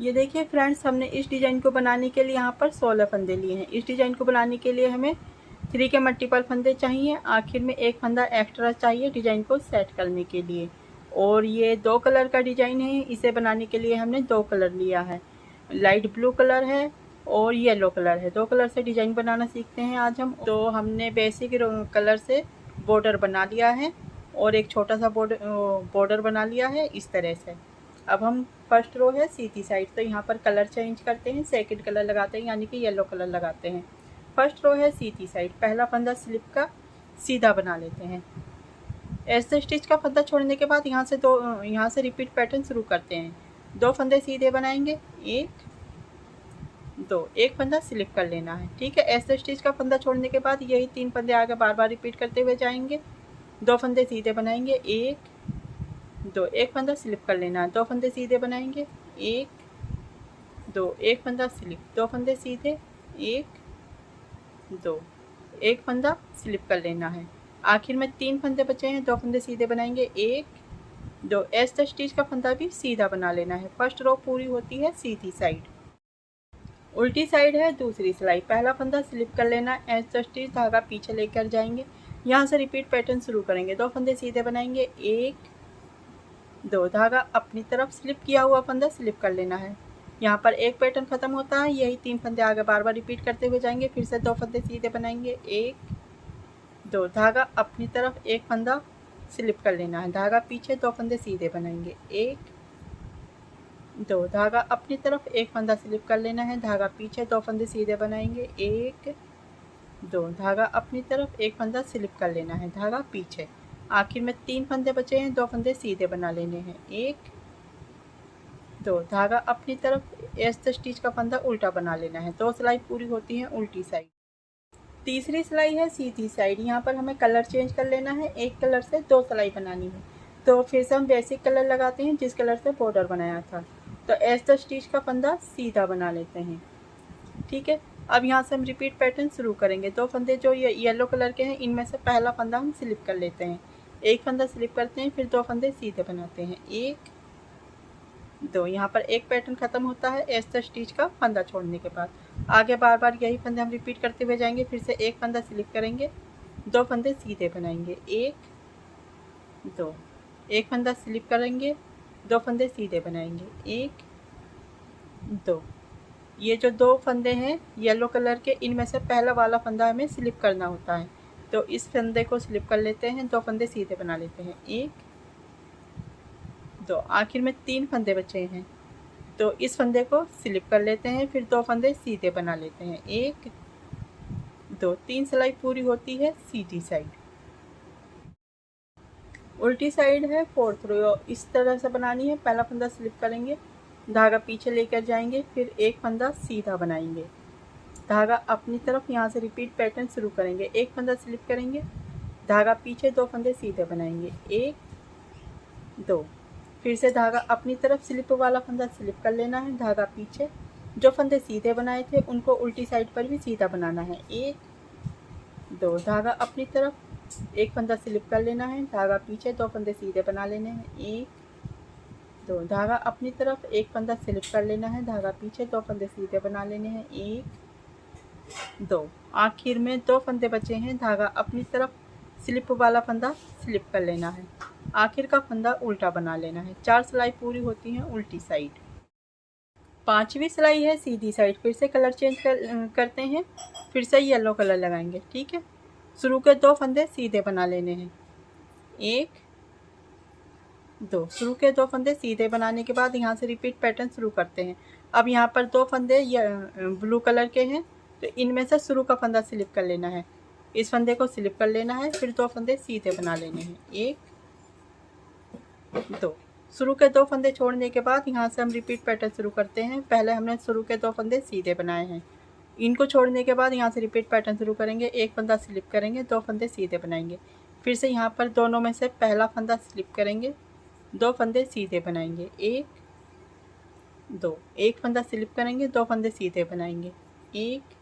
ये देखिए फ्रेंड्स, हमने इस डिज़ाइन को बनाने के लिए यहाँ पर 16 फंदे लिए हैं। इस डिज़ाइन को बनाने के लिए हमें 3 के मल्टीपल फंदे चाहिए। आखिर में एक फंदा एक्स्ट्रा चाहिए डिज़ाइन को सेट करने के लिए। और ये 2 कलर का डिज़ाइन है। इसे बनाने के लिए हमने 2 कलर लिया है, लाइट ब्लू कलर है और येलो कलर है। 2 कलर से डिज़ाइन बनाना सीखते हैं आज हम। तो हमने बेसिक कलर से बॉर्डर बना लिया है और एक छोटा सा बॉर्डर बना लिया है इस तरह से। अब हम फर्स्ट रो है सीधी साइड, तो यहाँ पर कलर चेंज करते हैं, सेकंड कलर लगाते हैं यानी कि येलो कलर लगाते हैं। फर्स्ट रो है सीधी साइड, पहला फंदा स्लिप का सीधा बना लेते हैं। ऐसे स्टिच का फंदा छोड़ने के बाद यहाँ से रिपीट पैटर्न शुरू करते हैं। 2 फंदे सीधे बनाएंगे, 1 2, एक फंदा स्लिप कर लेना है। ठीक है, ऐसे स्टिच का फंदा छोड़ने के बाद यही 3 फंदे आगे बार बार रिपीट करते हुए जाएंगे। 2 फंदे सीधे बनाएंगे, 1 2, एक फंदा स्लिप कर लेना है। 2 फंदे सीधे बनाएंगे, 1 2, एक फंदा स्लिप, 2 फंदे सीधे, 1 2, एक फंदा स्लिप कर लेना है। आखिर में 3 फंदे बचे हैं, 2 फंदे सीधे बनाएंगे, 1 2, ऐसे स्टिच का फंदा भी सीधा बना लेना है। फर्स्ट रो पूरी होती है सीधी साइड। उल्टी साइड है दूसरी सिलाई, पहला फंदा स्लिप कर लेना, ऐसे स्टिच धागा पीछे लेकर जाएंगे। यहाँ से रिपीट पैटर्न शुरू करेंगे। 2 फंदे सीधे बनाएंगे, 1 2, धागा अपनी तरफ स्लिप किया हुआ फंदा स्लिप कर लेना है। यहाँ पर एक पैटर्न खत्म होता है, यही 3 फंदे आगे बार बार रिपीट करते हुए जाएंगे। फिर से 2 फंदे सीधे बनाएंगे, 1 2, धागा अपनी तरफ एक फंदा स्लिप कर लेना है, धागा पीछे, 2 फंदे सीधे बनाएंगे, 1 2, धागा अपनी तरफ एक फंदा स्लिप कर लेना है, धागा पीछे, 2 फंदे सीधे बनाएंगे, 1 2, धागा अपनी तरफ एक फंदा स्लिप कर लेना है, धागा पीछे। आखिर में 3 फंदे बचे हैं, 2 फंदे सीधे बना लेने हैं, 1 2, धागा अपनी तरफ ऐसे स्टिच का फंदा उल्टा बना लेना है। 2 सिलाई पूरी होती है उल्टी साइड। तीसरी सिलाई है सीधी साइड, यहाँ पर हमें कलर चेंज कर लेना है, एक कलर से 2 सिलाई बनानी है। तो फिर से हम बेसिक कलर लगाते हैं जिस कलर से बॉर्डर बनाया था। तो ऐसे स्टिच का फंदा सीधा बना लेते हैं। ठीक है, अब यहाँ से हम रिपीट पैटर्न शुरू करेंगे। 2 फंदे जो ये येलो कलर के हैं, इनमें से पहला फंदा हम स्लिप कर लेते हैं, एक फंदा स्लिप करते हैं, फिर 2 फंदे सीधे बनाते हैं, 1 2, यहाँ पर एक पैटर्न खत्म होता है ऐसे स्टिच का फंदा छोड़ने के बाद। आगे बार बार यही फंदे हम रिपीट करते हुए जाएंगे। फिर से एक फंदा स्लिप करेंगे, 2 फंदे सीधे बनाएंगे, 1 2, एक फंदा स्लिप करेंगे, 2 फंदे सीधे बनाएंगे, 1 2। ये जो 2 फंदे हैं येलो कलर के, इनमें से पहला वाला फंदा हमें स्लिप करना होता है। तो इस फंदे को स्लिप कर लेते हैं, 2 फंदे सीधे बना लेते हैं, 1 2। आखिर में 3 फंदे बचे हैं, तो इस फंदे को स्लिप कर लेते हैं, फिर 2 फंदे सीधे बना लेते हैं, 1 2, 3 सिलाई पूरी होती है सीधी साइड। उल्टी साइड है फोर्थ रो, इस तरह से बनानी है। पहला फंदा स्लिप करेंगे, धागा पीछे लेकर जाएंगे, फिर एक फंदा सीधा बनाएंगे, धागा अपनी तरफ। यहाँ से रिपीट पैटर्न शुरू करेंगे। एक फंदा स्लिप करेंगे, धागा पीछे, 2 फंदे सीधे बनाएंगे, 1 2, फिर से धागा अपनी तरफ, स्लिप वाला फंदा स्लिप कर लेना है, धागा पीछे। जो फंदे सीधे बनाए थे उनको उल्टी साइड पर भी सीधा बनाना है, 1 2, धागा अपनी तरफ, एक फंदा स्लिप कर लेना है, धागा पीछे, 2 फंदे सीधे बना लेने हैं, 1 2, धागा अपनी तरफ, एक फंदा स्लिप कर लेना है, धागा पीछे, 2 फंदे सीधे बना लेने हैं, 1 2। आखिर में 2 फंदे बचे हैं, धागा अपनी तरफ, स्लिप वाला फंदा स्लिप कर लेना है, आखिर का फंदा उल्टा बना लेना है। 4 सिलाई पूरी होती हैं उल्टी साइड। 5वीं सिलाई है सीधी साइड। फिर से कलर चेंज करते हैं, फिर से येलो कलर लगाएंगे। ठीक है, शुरू के 2 फंदे सीधे बना लेने हैं, 1 2। शुरू के 2 फंदे सीधे बनाने के बाद यहाँ से रिपीट पैटर्न शुरू करते हैं। अब यहाँ पर 2 फंदे ये ब्लू कलर के हैं, तो इनमें से शुरू का फंदा स्लिप कर लेना है, इस फंदे को स्लिप कर लेना है, फिर 2 फंदे सीधे बना लेने हैं, 1 2। शुरू के 2 फंदे छोड़ने के बाद यहाँ से हम रिपीट पैटर्न शुरू करते हैं। पहले हमने शुरू के 2 फंदे सीधे बनाए हैं, इनको छोड़ने के बाद यहाँ से रिपीट पैटर्न शुरू करेंगे। एक फंदा स्लिप करेंगे, 2 फंदे सीधे बनाएंगे, फिर से यहाँ पर दोनों में से पहला फंदा स्लिप करेंगे, 2 फंदे सीधे बनाएंगे, 1 2, एक फंदा स्लिप करेंगे, 2 फंदे सीधे बनाएंगे, 1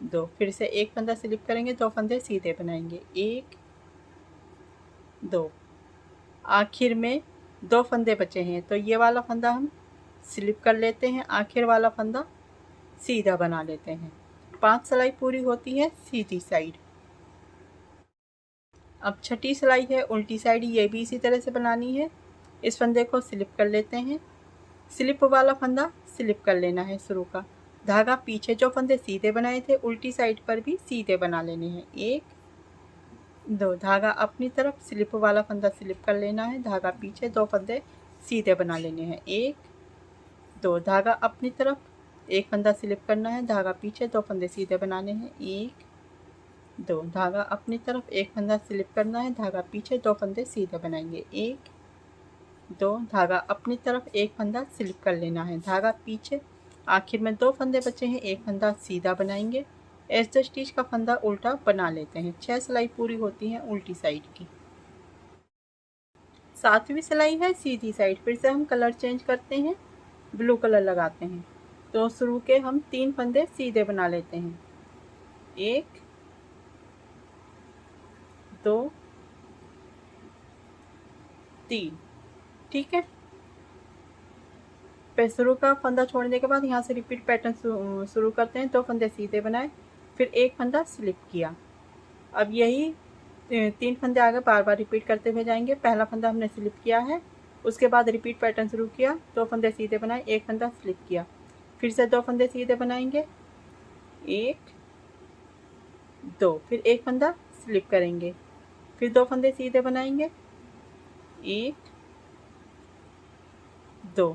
2। फिर से एक फंदा स्लिप करेंगे, 2 फंदे सीधे बनाएंगे, 1 2। आखिर में 2 फंदे बचे हैं, तो ये वाला फंदा हम स्लिप कर लेते हैं, आखिर वाला फंदा सीधा बना लेते हैं। 5 सिलाई पूरी होती है सीधी साइड। अब छठी सिलाई है उल्टी साइड, ये भी इसी तरह से बनानी है। इस फंदे को स्लिप कर लेते हैं, स्लिप वाला फंदा स्लिप कर लेना है शुरू का। धागा पीछे जो फंदे सीधे बनाए थे उल्टी साइड पर भी सीधे बना लेने हैं। 1 2, धागा अपनी तरफ, स्लिप वाला फंदा स्लिप कर लेना है, धागा पीछे, 2 फंदे सीधे बना लेने हैं। 1 2, धागा अपनी तरफ, एक फंदा स्लिप करना है, धागा पीछे, 2 फंदे सीधे बनाने हैं। 1 2, धागा अपनी तरफ, एक फंदा स्लिप करना है, धागा पीछे, 2 फंदे सीधे बनाएंगे। 1 2, धागा अपनी तरफ, एक फंदा स्लिप कर लेना है, धागा पीछे, आखिर में 2 फंदे बचे हैं, एक फंदा सीधा बनाएंगे। एज द स्टिच का फंदा उल्टा बना लेते हैं। 6 सिलाई पूरी होती है उल्टी साइड की। 7वीं सिलाई है सीधी साइड। फिर से हम कलर चेंज करते हैं, ब्लू कलर लगाते हैं। तो शुरू के हम 3 फंदे सीधे बना लेते हैं। 1 2 3, ठीक है। फिर शुरू का फंदा छोड़ने के बाद यहाँ से रिपीट पैटर्न शुरू करते हैं। 2 फंदे सीधे बनाए, फिर एक फंदा स्लिप किया। अब यही 3 फंदे आगे बार बार रिपीट करते हुए जाएंगे। पहला फंदा हमने स्लिप किया है, उसके बाद रिपीट पैटर्न शुरू किया, 2 फंदे सीधे बनाए, एक फंदा स्लिप किया, फिर से 2 फंदे सीधे बनाएंगे, 1 2, फिर एक फंदा स्लिप करेंगे, फिर 2 फंदे सीधे बनाएंगे, 1 2,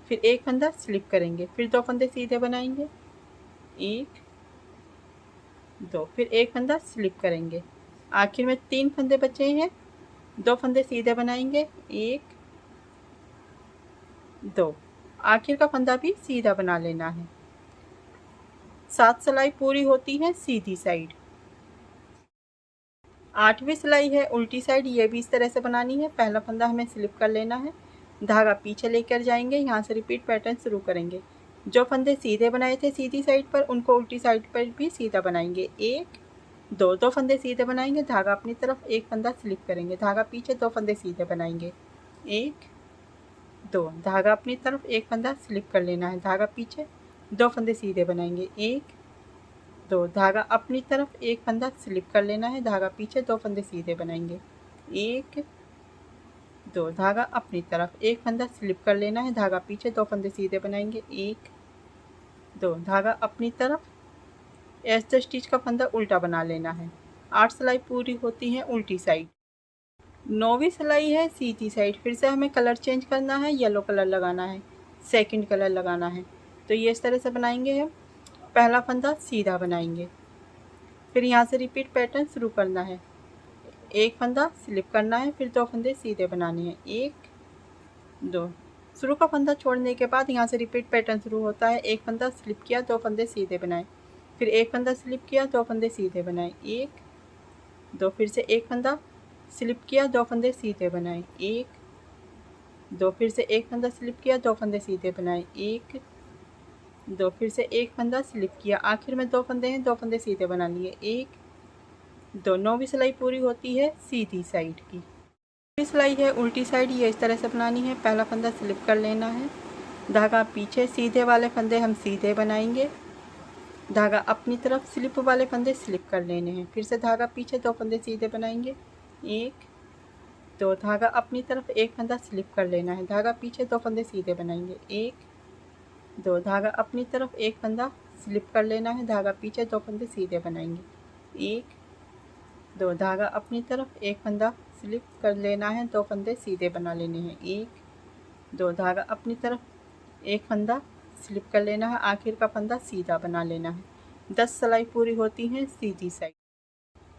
फिर एक फंदा स्लिप करेंगे, फिर 2 फंदे सीधे बनाएंगे, 1 2, फिर एक फंदा स्लिप करेंगे। आखिर में 3 फंदे बचे हैं, 2 फंदे सीधे बनाएंगे, 1 2, आखिर का फंदा भी सीधा बना लेना है। 7 सिलाई पूरी होती है सीधी साइड। 8वीं सिलाई है उल्टी साइड, ये भी इस तरह से बनानी है। पहला फंदा हमें स्लिप कर लेना है, धागा पीछे लेकर जाएंगे, यहाँ से रिपीट पैटर्न शुरू करेंगे। जो फंदे सीधे बनाए थे सीधी साइड पर, उनको उल्टी साइड पर भी सीधा बनाएंगे। 1 2, 2 फंदे सीधे बनाएंगे, धागा अपनी तरफ, एक फंदा स्लिप करेंगे, धागा पीछे, 2 फंदे सीधे बनाएंगे। 1 2, धागा अपनी तरफ, एक फंदा स्लिप कर लेना है, धागा पीछे, 2 फंदे सीधे बनाएंगे। 1 2, धागा अपनी तरफ, एक फंदा स्लिप कर लेना है, धागा पीछे, 2 फंदे सीधे बनाएंगे। 1 2, धागा अपनी तरफ, एक फंदा स्लिप कर लेना है, धागा पीछे, 2 फंदे सीधे बनाएंगे। 1 2, धागा अपनी तरफ, एज द स्टिच का फंदा उल्टा बना लेना है। 8 सिलाई पूरी होती है उल्टी साइड। 9वीं सिलाई है सीधी साइड। फिर से हमें कलर चेंज करना है, येलो कलर लगाना है, सेकंड कलर लगाना है। तो ये इस तरह से बनाएंगे हम। पहला फंदा सीधा बनाएंगे, फिर यहाँ से रिपीट पैटर्न शुरू करना है। एक फंदा स्लिप करना है, फिर 2 फंदे सीधे बनाने हैं। 1 2, शुरू का फंदा छोड़ने के बाद यहाँ से रिपीट पैटर्न शुरू होता है। एक फंदा स्लिप किया, 2 फंदे सीधे बनाए, फिर एक फंदा स्लिप किया, 2 फंदे सीधे बनाए। 1 2, फिर से एक फंदा स्लिप किया, 2 फंदे सीधे बनाए। 1 2, फिर से एक फंदा स्लिप किया, 2 फंदे सीधे बनाए। 1 2, फिर से एक फंदा स्लिप किया, आखिर में 2 फंदे हैं, 2 फंदे सीधे बना लिए। 1 2, 9वीं सिलाई पूरी होती है सीधी साइड की। 10वीं सिलाई है उल्टी साइड, ये इस तरह से बनानी है। पहला फंदा स्लिप कर लेना है, धागा पीछे, सीधे वाले फंदे हम सीधे बनाएंगे, धागा अपनी तरफ, स्लिप वाले फंदे स्लिप कर लेने हैं, फिर से धागा पीछे, 2 फंदे सीधे बनाएंगे। 1 2, धागा अपनी तरफ, एक फंदा स्लिप कर लेना है, धागा पीछे, 2 फंदे सीधे बनाएंगे। 1 2, धागा अपनी तरफ, एक फंदा स्लिप कर लेना है, धागा पीछे, 2 फंदे सीधे बनाएंगे। 1 2, धागा अपनी तरफ, एक फंदा स्लिप कर लेना है, 2 फंदे सीधे बना लेने हैं। 1 2, धागा अपनी तरफ, एक फंदा स्लिप कर लेना है, आखिर का फंदा सीधा बना लेना है। 10 सिलाई पूरी होती है सीधी साइड।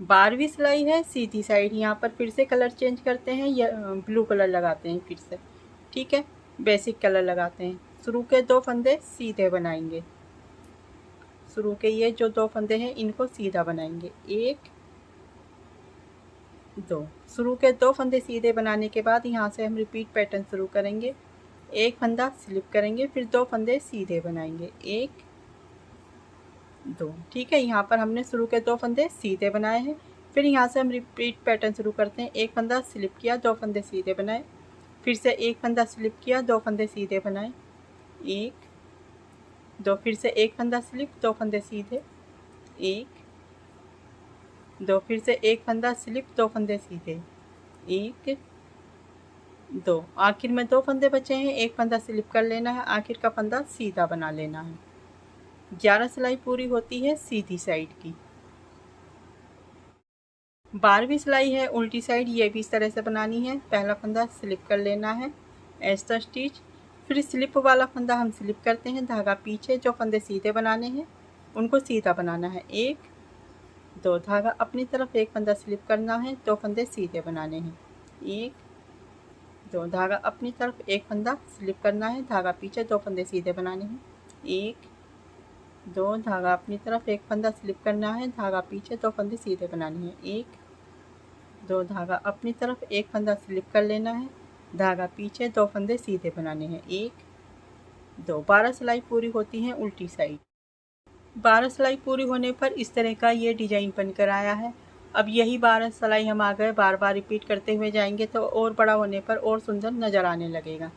12वीं सिलाई है सीधी साइड। यहाँ पर फिर से कलर चेंज करते हैं, या ब्लू कलर लगाते हैं फिर से, ठीक है, बेसिक कलर लगाते हैं। शुरू के 2 फंदे सीधे बनाएंगे, शुरू के ये जो 2 फंदे हैं इनको सीधा बनाएंगे। 1 2, शुरू के 2 फंदे सीधे बनाने के बाद यहाँ से हम रिपीट पैटर्न शुरू करेंगे। एक फंदा स्लिप करेंगे, फिर 2 फंदे सीधे बनाएंगे। 1 2, ठीक है। यहाँ पर हमने शुरू के 2 फंदे सीधे बनाए हैं, फिर यहाँ से हम रिपीट पैटर्न शुरू करते हैं। एक फंदा स्लिप किया, 2 फंदे सीधे बनाए, फिर से एक फंदा स्लिप किया, 2 फंदे सीधे बनाए, एक, दो, फिर से एक फंदा स्लिप, दो फंदे सीधे, एक, दो, फिर से एक फंदा स्लिप, दो फंदे सीधे, एक, दो, आखिर में दो फंदे बचे हैं, एक फंदा स्लिप कर लेना है, आखिर का फंदा सीधा बना लेना है। 11 सिलाई पूरी होती है सीधी साइड की। 12वीं सिलाई है उल्टी साइड, ये भी इस तरह से बनानी है। पहला फंदा स्लिप कर लेना है, एक्स्ट्रा स्टिच, फिर स्लिप वाला फंदा हम स्लिप करते हैं, धागा पीछे, जो फंदे सीधे बनाने हैं उनको सीधा बनाना है, एक, दो, धागा अपनी तरफ, एक फंदा स्लिप करना है, दो फंदे सीधे बनाने हैं, एक, दो, धागा अपनी तरफ, एक फंदा स्लिप करना है, धागा पीछे, दो फंदे सीधे बनाने हैं, एक, दो, धागा अपनी तरफ, एक फंदा स्लिप करना है, धागा पीछे, दो फंदे सीधे बनाने हैं, एक, दो, धागा अपनी तरफ, एक फंदा स्लिप कर लेना है, धागा पीछे, दो फंदे सीधे बनाने हैं, एक, दो। 12 सिलाई पूरी होती है उल्टी साइड। 12 सिलाई पूरी होने पर इस तरह का ये डिजाइन बनकर आया है। अब यही 12 सिलाई हम आगे बार बार रिपीट करते हुए जाएंगे तो और बड़ा होने पर और सुंदर नज़र आने लगेगा।